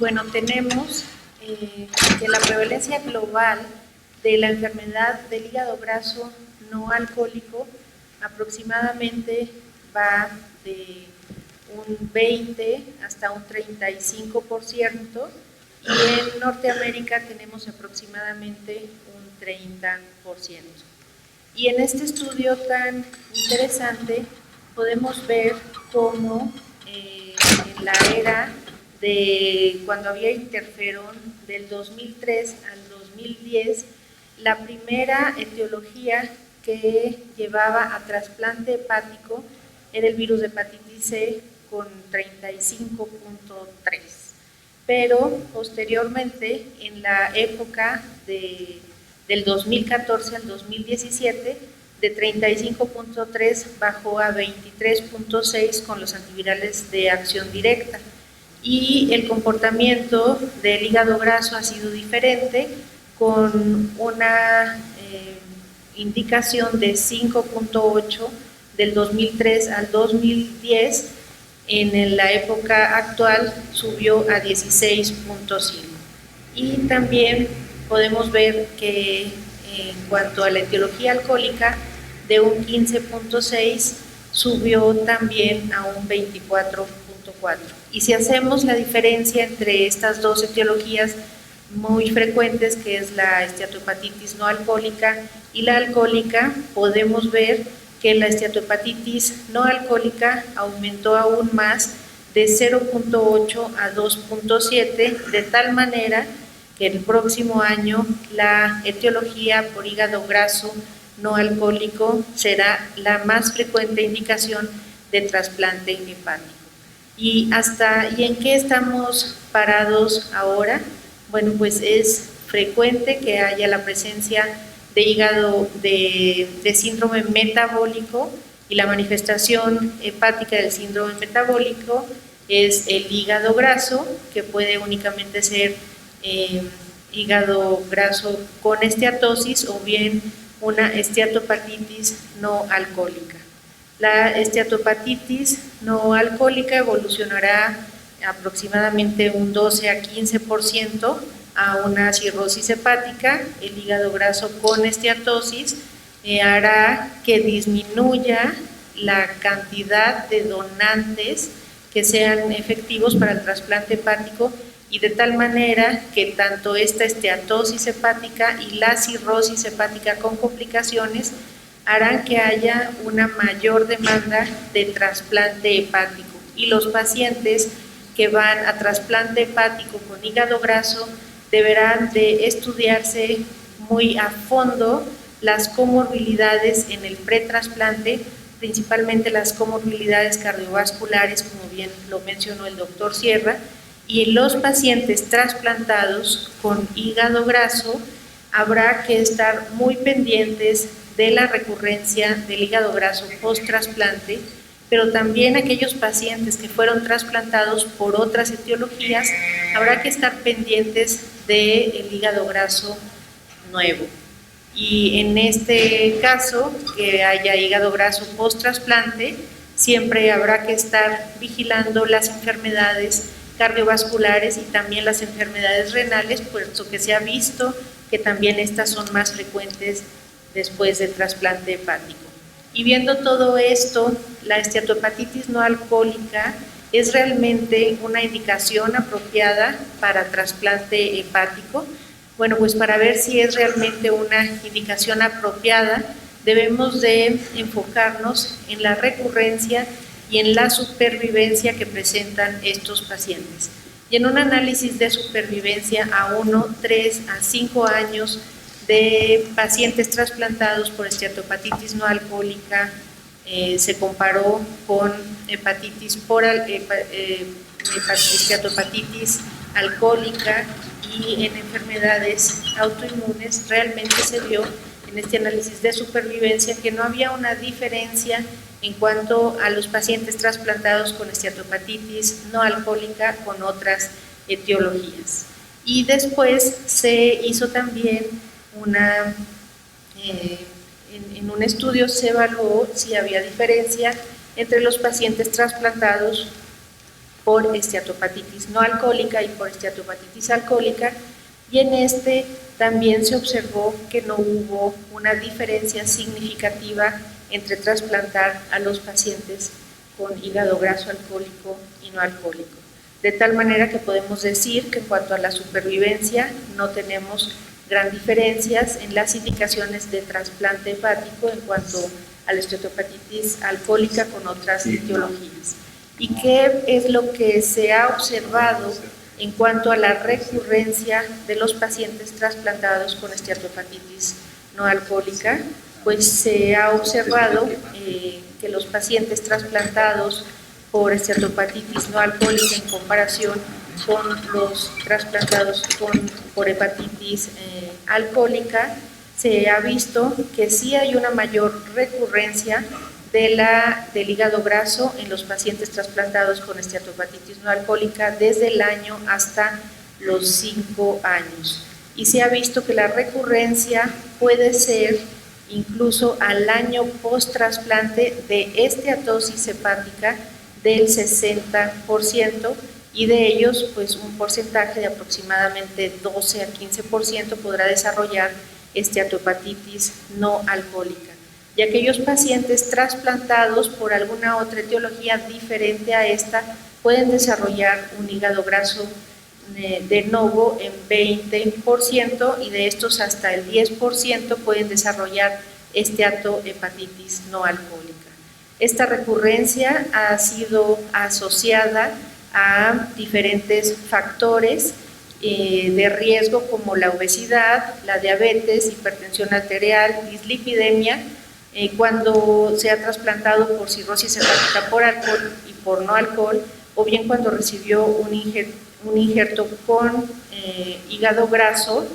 bueno, tenemos que la prevalencia global de la enfermedad del hígado graso no alcohólico aproximadamente va de un 20 hasta un 35%, y en Norteamérica tenemos aproximadamente un 30%. Y en este estudio tan interesante podemos ver cómo en la era de cuando había interferón del 2003 al 2010, la primera etiología que llevaba a trasplante hepático era el virus de hepatitis C con 35.3, pero posteriormente en la época del 2014 al 2017, de 35.3 bajó a 23.6 con los antivirales de acción directa, y el comportamiento del hígado graso ha sido diferente, con una indicación de 5.8 del 2003 al 2010. En la época actual subió a 16.5, y también podemos ver que en cuanto a la etiología alcohólica, de un 15.6 subió también a un 24.4. Y si hacemos la diferencia entre estas dos etiologías muy frecuentes, que es la esteatohepatitis no alcohólica y la alcohólica, podemos ver que la esteatohepatitis no alcohólica aumentó aún más, de 0.8 a 2.7, de tal manera que el próximo año la etiología por hígado graso no alcohólico será la más frecuente indicación de trasplante hepático. ¿Y en qué estamos parados ahora? Bueno, pues es frecuente que haya la presencia de hígado de síndrome metabólico, y la manifestación hepática del síndrome metabólico es el hígado graso, que puede únicamente ser hígado graso con esteatosis o bien una esteatohepatitis no alcohólica. La esteatohepatitis no alcohólica evolucionará aproximadamente un 12 a 15% a una cirrosis hepática. El hígado graso con esteatosis hará que disminuya la cantidad de donantes que sean efectivos para el trasplante hepático, y de tal manera que tanto esta esteatosis hepática y la cirrosis hepática con complicaciones harán que haya una mayor demanda de trasplante hepático, y los pacientes que van a trasplante hepático con hígado graso deberán de estudiarse muy a fondo las comorbilidades en el pretrasplante, principalmente las comorbilidades cardiovasculares, como bien lo mencionó el doctor Sierra. Y en los pacientes trasplantados con hígado graso habrá que estar muy pendientes de la recurrencia del hígado graso post-trasplante, pero también aquellos pacientes que fueron trasplantados por otras etiologías, habrá que estar pendientes del hígado graso nuevo. Y en este caso, que haya hígado graso post-trasplante, siempre habrá que estar vigilando las enfermedades cardiovasculares y también las enfermedades renales, puesto que se ha visto que también estas son más frecuentes después del trasplante hepático. Y viendo todo esto, la esteatohepatitis no alcohólica es realmente una indicación apropiada para trasplante hepático. Bueno, pues para ver si es realmente una indicación apropiada, debemos de enfocarnos en la recurrencia y en la supervivencia que presentan estos pacientes. Y en un análisis de supervivencia a 1, 3 a 5 años de pacientes trasplantados por esteatohepatitis no alcohólica, se comparó con esteatohepatitis alcohólica, y en enfermedades autoinmunes realmente se vio en este análisis de supervivencia que no había una diferencia en cuanto a los pacientes trasplantados con esteatohepatitis no alcohólica con otras etiologías. Y después se hizo también en un estudio se evaluó si había diferencia entre los pacientes trasplantados por esteatopatitis no alcohólica y por esteatopatitis alcohólica, y en este también se observó que no hubo una diferencia significativa entre trasplantar a los pacientes con hígado graso alcohólico y no alcohólico. De tal manera que podemos decir que en cuanto a la supervivencia no tenemos gran diferencias en las indicaciones de trasplante hepático en cuanto a la esteatopatitis alcohólica con otras etiologías. ¿Y qué es lo que se ha observado en cuanto a la recurrencia de los pacientes trasplantados con esteatopatitis no alcohólica? Pues se ha observado que los pacientes trasplantados por esteatopatitis no alcohólica en comparación con los trasplantados por hepatitis alcohólica, se ha visto que sí hay una mayor recurrencia del hígado graso en los pacientes trasplantados con esteatopatitis no alcohólica desde el año hasta los 5 años. Y se ha visto que la recurrencia puede ser incluso al año post-trasplante de esteatosis hepática del 60%, y de ellos pues un porcentaje de aproximadamente 12 a 15% podrá desarrollar esteatopatitis no alcohólica. Y aquellos pacientes trasplantados por alguna otra etiología diferente a esta pueden desarrollar un hígado graso de novo en 20%, y de estos hasta el 10% pueden desarrollar esteatohepatitis no alcohólica. Esta recurrencia ha sido asociada a diferentes factores de riesgo como la obesidad, la diabetes, hipertensión arterial, dislipidemia, cuando se ha trasplantado por cirrosis hepática por alcohol y por no alcohol, o bien cuando recibió un injerto con hígado graso,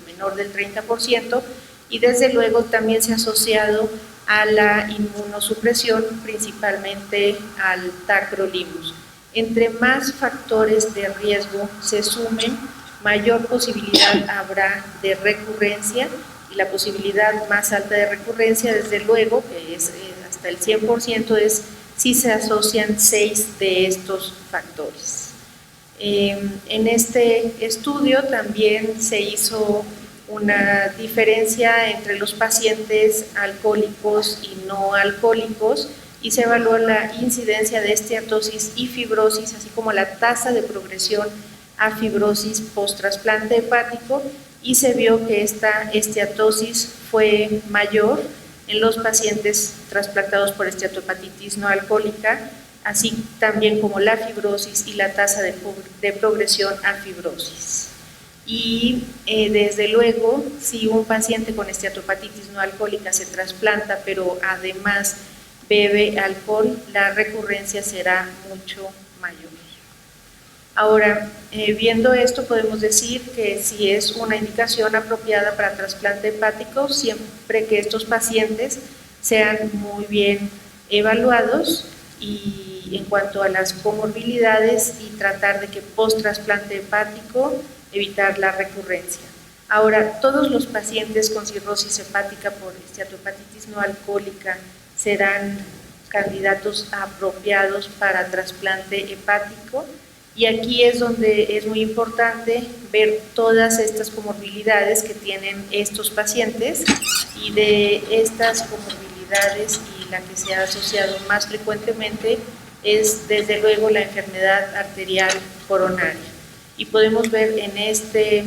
menor del 30%, y desde luego también se ha asociado a la inmunosupresión, principalmente al tacrolimus. Entre más factores de riesgo se sumen, mayor posibilidad habrá de recurrencia, y la posibilidad más alta de recurrencia, desde luego, que es hasta el 100%, es si se asocian 6 de estos factores. En este estudio también se hizo una diferencia entre los pacientes alcohólicos y no alcohólicos, y se evaluó la incidencia de esteatosis y fibrosis, así como la tasa de progresión a fibrosis post-trasplante hepático, y se vio que esta esteatosis fue mayor en los pacientes trasplantados por esteatopatitis no alcohólica, así también como la fibrosis y la tasa de progresión a fibrosis. Y desde luego, si un paciente con esteatopatitis no alcohólica se trasplanta, pero además bebe alcohol, la recurrencia será mucho mayor. Ahora, viendo esto, podemos decir que si es una indicación apropiada para trasplante hepático, siempre que estos pacientes sean muy bien evaluados y en cuanto a las comorbilidades, y tratar de que post-trasplante hepático evitar la recurrencia. Ahora, todos los pacientes con cirrosis hepática por esteatopatitis no alcohólica serán candidatos apropiados para trasplante hepático, y aquí es donde es muy importante ver todas estas comorbilidades que tienen estos pacientes, y de estas comorbilidades y la que se ha asociado más frecuentemente es desde luego la enfermedad arterial coronaria. Y podemos ver en este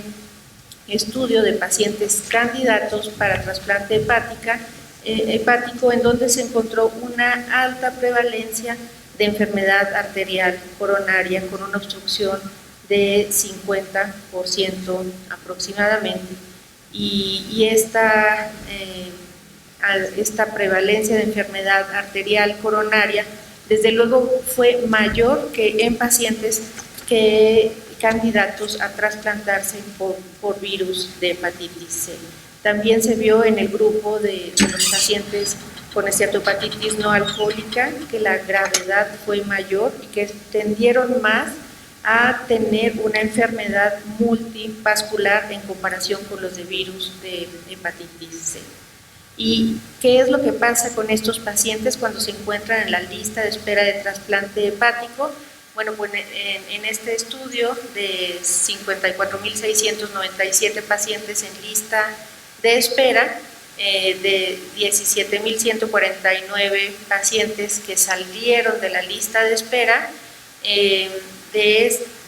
estudio de pacientes candidatos para trasplante hepático en donde se encontró una alta prevalencia de enfermedad arterial coronaria con una obstrucción de 50% aproximadamente, y esta prevalencia de enfermedad arterial coronaria desde luego fue mayor que en pacientes candidatos a trasplantarse por virus de hepatitis C. También se vio en el grupo de los pacientes con esteatopatitis no alcohólica que la gravedad fue mayor y que tendieron más a tener una enfermedad multivascular en comparación con los de virus de hepatitis C. ¿Y qué es lo que pasa con estos pacientes cuando se encuentran en la lista de espera de trasplante hepático? Bueno, pues en este estudio de 54.697 pacientes en lista de espera, de 17.149 pacientes que salieron de la lista de espera, de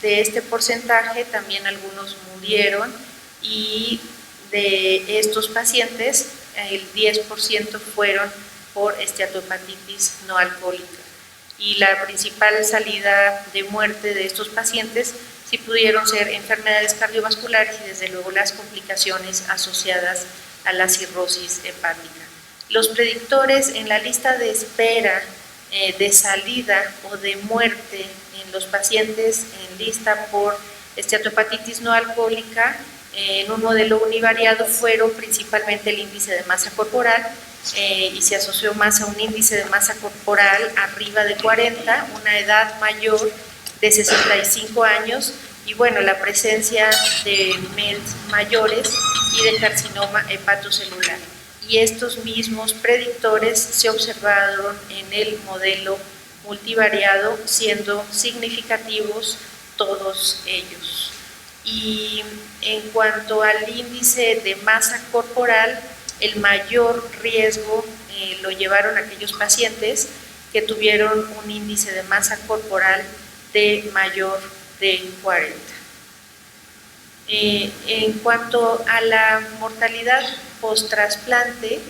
este porcentaje también algunos murieron, y de estos pacientes el 10% fueron por esteatohepatitis no alcohólica. Y la principal salida de muerte de estos pacientes sí pudieron ser enfermedades cardiovasculares y desde luego las complicaciones asociadas a la cirrosis hepática. Los predictores en la lista de espera de salida o de muerte en los pacientes en lista por esteatohepatitis no alcohólica en un modelo univariado fueron principalmente el índice de masa corporal, y se asoció más a un índice de masa corporal arriba de 40, una edad mayor de 65 años y bueno, la presencia de MELs mayores y de carcinoma hepatocelular. Y estos mismos predictores se observaron en el modelo multivariado, siendo significativos todos ellos. Y en cuanto al índice de masa corporal, el mayor riesgo lo llevaron aquellos pacientes que tuvieron un índice de masa corporal de mayor de 40. En cuanto a la mortalidad post-trasplante,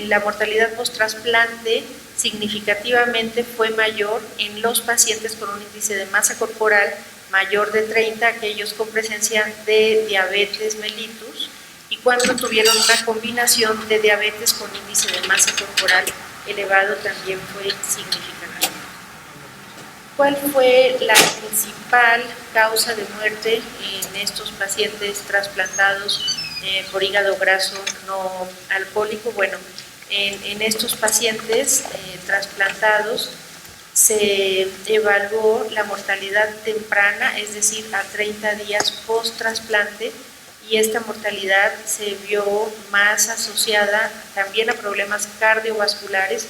la mortalidad post-trasplante significativamente fue mayor en los pacientes con un índice de masa corporal mayor de 30, aquellos con presencia de diabetes mellitus, y cuando tuvieron una combinación de diabetes con índice de masa corporal elevado también fue significativo. ¿Cuál fue la principal causa de muerte en estos pacientes trasplantados por hígado graso no alcohólico? Bueno, en estos pacientes trasplantados se evaluó la mortalidad temprana, es decir, a 30 días post-trasplante, y esta mortalidad se vio más asociada también a problemas cardiovasculares,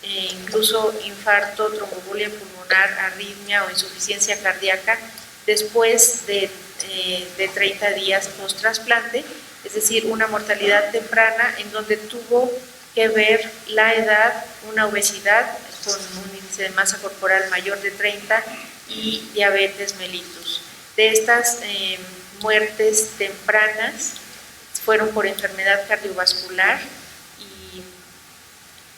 incluso infarto, tromboembolia pulmonar, arritmia o insuficiencia cardíaca después de 30 días post-trasplante, es decir, una mortalidad temprana en donde tuvo que ver la edad, una obesidad con un índice de masa corporal mayor de 30 y diabetes mellitus. De estas muertes tempranas fueron por enfermedad cardiovascular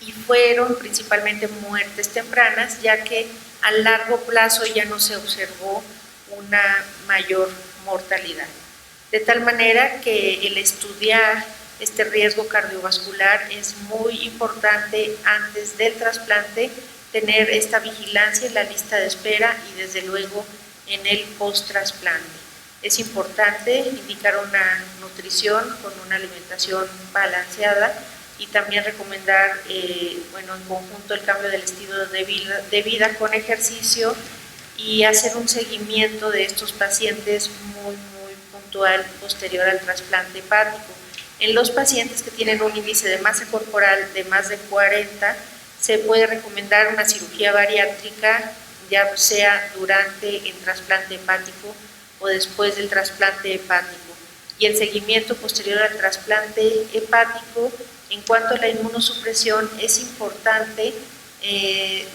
y fueron principalmente muertes tempranas, ya que a largo plazo ya no se observó una mayor mortalidad. De tal manera que el estudiar este riesgo cardiovascular es muy importante antes del trasplante, tener esta vigilancia en la lista de espera y desde luego en el post-trasplante. Es importante indicar una nutrición con una alimentación balanceada y también recomendar, bueno, en conjunto el cambio del estilo de vida con ejercicio y hacer un seguimiento de estos pacientes muy puntual posterior al trasplante hepático. En los pacientes que tienen un índice de masa corporal de más de 40, se puede recomendar una cirugía bariátrica, ya sea durante el trasplante hepático o después del trasplante hepático. Y el seguimiento posterior al trasplante hepático, en cuanto a la inmunosupresión, es importante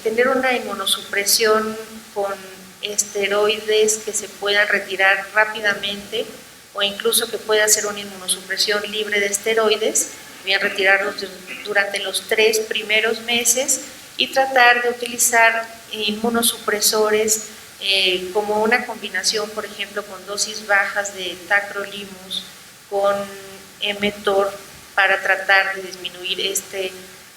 tener una inmunosupresión con esteroides que se puedan retirar rápidamente o incluso que pueda ser una inmunosupresión libre de esteroides, bien retirarlos durante los 3 primeros meses y tratar de utilizar inmunosupresores como una combinación, por ejemplo, con dosis bajas de tacrolimus con mTOR para tratar de disminuir este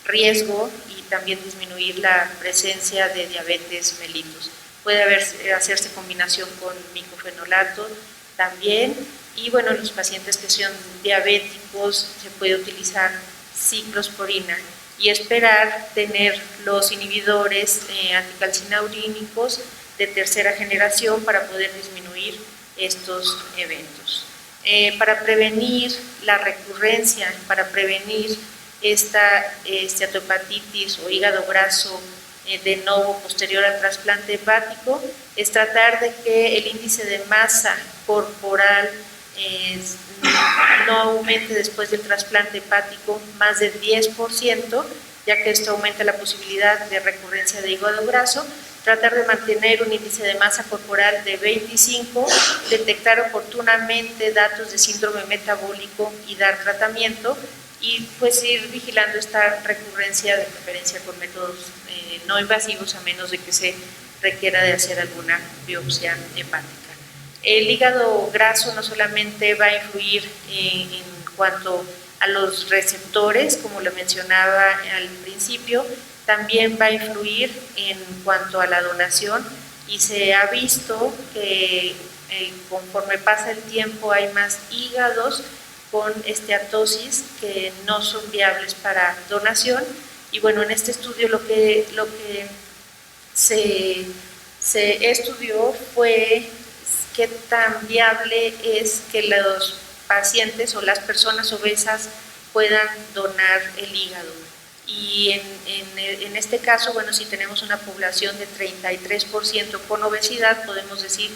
riesgo y también disminuir la presencia de diabetes mellitus. Puede hacerse combinación con micofenolato también, y bueno, en los pacientes que son diabéticos se puede utilizar ciclosporina y esperar tener los inhibidores anticalcineurínicos de tercera generación para poder disminuir estos eventos. Para prevenir la recurrencia, para prevenir esta esteatohepatitis o hígado graso de novo posterior al trasplante hepático, es tratar de que el índice de masa corporal no aumente después del trasplante hepático más del 10%, ya que esto aumenta la posibilidad de recurrencia de hígado graso. Tratar de mantener un índice de masa corporal de 25, detectar oportunamente datos de síndrome metabólico y dar tratamiento, y pues ir vigilando esta recurrencia, de preferencia con métodos no invasivos, a menos de que se requiera de hacer alguna biopsia hepática. El hígado graso no solamente va a influir en cuanto a los receptores, como lo mencionaba al principio, también va a influir en cuanto a la donación, y se ha visto que conforme pasa el tiempo hay más hígados con esteatosis que no son viables para donación. Y bueno, en este estudio lo que se estudió fue qué tan viable es que los pacientes o las personas obesas puedan donar el hígado. Y en este caso, bueno, si tenemos una población de 33% con obesidad, podemos decir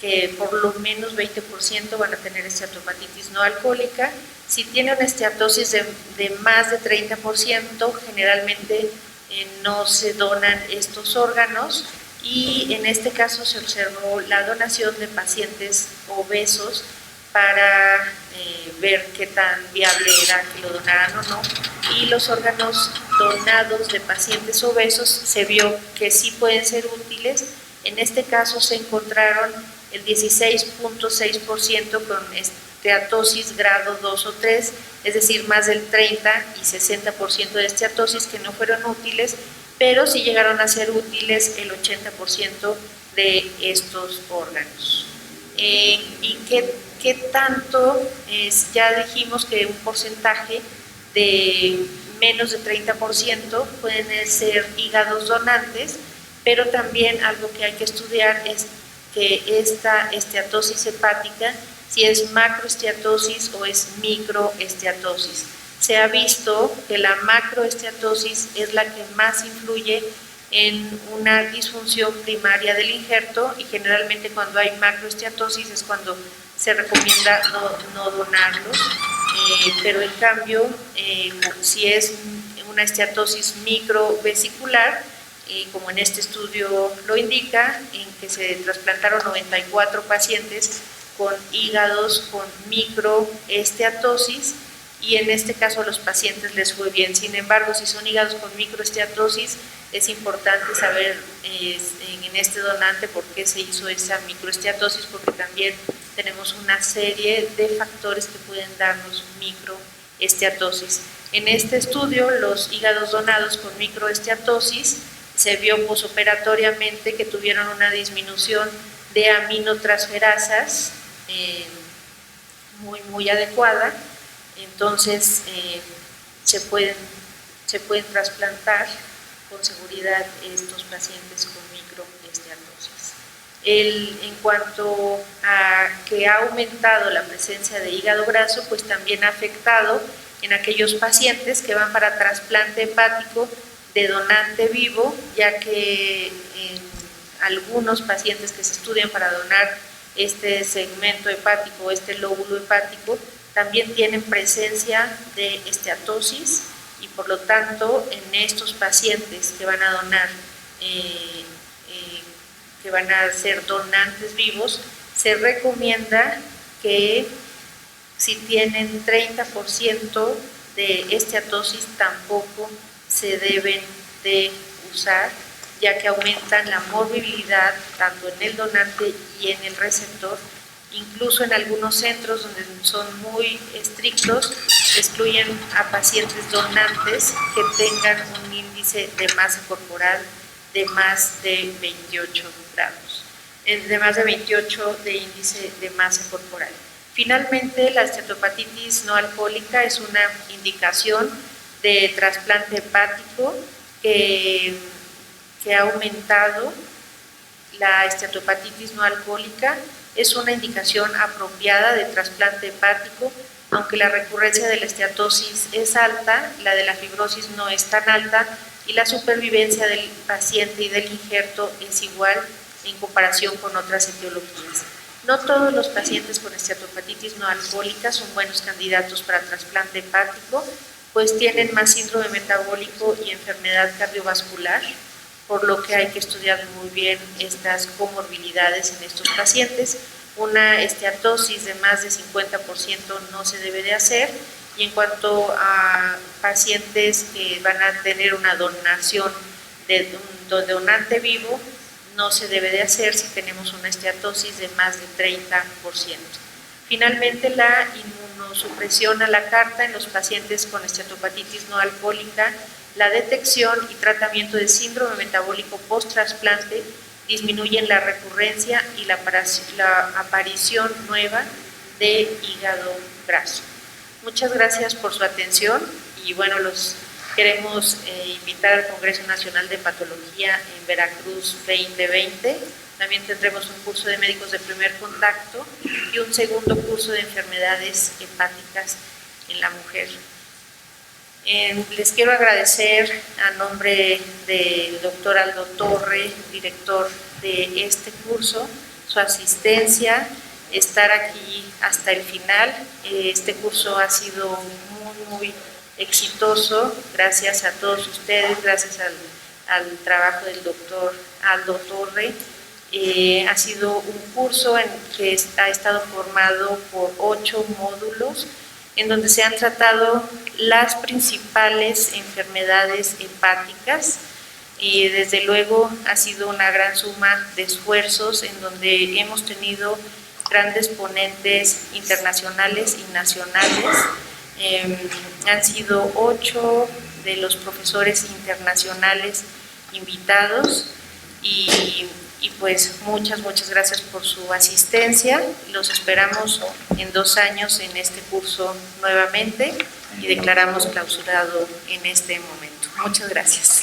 que por lo menos 20% van a tener esteatopatitis no alcohólica. Si tiene una esteatosis de más de 30%, generalmente no se donan estos órganos, y en este caso se observó la donación de pacientes obesos para ver qué tan viable era que lo donaran o no, y los órganos donados de pacientes obesos se vio que sí pueden ser útiles. En este caso se encontraron el 16.6% con esteatosis grado 2 o 3, es decir, más del 30 y 60% de esteatosis que no fueron útiles, pero sí llegaron a ser útiles el 80% de estos órganos. ¿Y qué tanto? Ya dijimos que un porcentaje de menos de 30% pueden ser hígados donantes, pero también algo que hay que estudiar es que esta esteatosis hepática, si es macroesteatosis o es microesteatosis. Se ha visto que la macroesteatosis es la que más influye en una disfunción primaria del injerto, y generalmente cuando hay macroesteatosis es cuando se recomienda no donarlos, pero en cambio si es una esteatosis microvesicular, como en este estudio lo indica, en que se trasplantaron 94 pacientes con hígados con microesteatosis, y en este caso a los pacientes les fue bien. Sin embargo, si son hígados con microesteatosis, es importante saber en este donante por qué se hizo esa microesteatosis, porque también tenemos una serie de factores que pueden darnos microesteatosis. En este estudio, los hígados donados con microesteatosis se vio posoperatoriamente que tuvieron una disminución de aminotransferasas muy adecuada. Entonces se pueden trasplantar con seguridad estos pacientes con microesteatosis. En cuanto a que ha aumentado la presencia de hígado graso, pues también ha afectado en aquellos pacientes que van para trasplante hepático de donante vivo, ya que en algunos pacientes que se estudian para donar este segmento hepático, este lóbulo hepático, también tienen presencia de esteatosis, y por lo tanto en estos pacientes que van a donar, que van a ser donantes vivos, se recomienda que si tienen 30% de esteatosis tampoco se deben de usar, ya que aumentan la morbilidad tanto en el donante y en el receptor. Incluso en algunos centros donde son muy estrictos, excluyen a pacientes donantes que tengan un índice de masa corporal de más de 28 grados, de más de 28 de índice de masa corporal. Finalmente, la esteatopatitis no alcohólica es una indicación de trasplante hepático que ha aumentado. La esteatopatitis no alcohólica es una indicación apropiada de trasplante hepático, aunque la recurrencia de la esteatosis es alta, la de la fibrosis no es tan alta, y la supervivencia del paciente y del injerto es igual en comparación con otras etiologías. No todos los pacientes con esteatopatitis no alcohólica son buenos candidatos para trasplante hepático, pues tienen más síndrome metabólico y enfermedad cardiovascular, por lo que hay que estudiar muy bien estas comorbilidades en estos pacientes. Una esteatosis de más de 50% no se debe de hacer, y en cuanto a pacientes que van a tener una donación de un donante vivo, no se debe de hacer si tenemos una esteatosis de más de 30%. Finalmente, la inmunosupresión a la carta en los pacientes con esteatopatitis no alcohólica, la detección y tratamiento de síndrome metabólico post-trasplante disminuyen la recurrencia y la aparición nueva de hígado graso. Muchas gracias por su atención y bueno, los queremos invitar al Congreso Nacional de Patología en Veracruz 2020. También tendremos un curso de médicos de primer contacto y un segundo curso de enfermedades hepáticas en la mujer. Les quiero agradecer a nombre del doctor Aldo Torre, director de este curso, su asistencia, estar aquí hasta el final. Este curso ha sido muy exitoso, gracias a todos ustedes, gracias al trabajo del doctor Aldo Torre. Ha sido un curso en que ha estado formado por 8 módulos, en donde se han tratado las principales enfermedades hepáticas, y desde luego ha sido una gran suma de esfuerzos en donde hemos tenido grandes ponentes internacionales y nacionales. Han sido 8 de los profesores internacionales invitados y pues muchas gracias por su asistencia. Los esperamos en 2 años en este curso nuevamente y declaramos clausurado en este momento. Muchas gracias.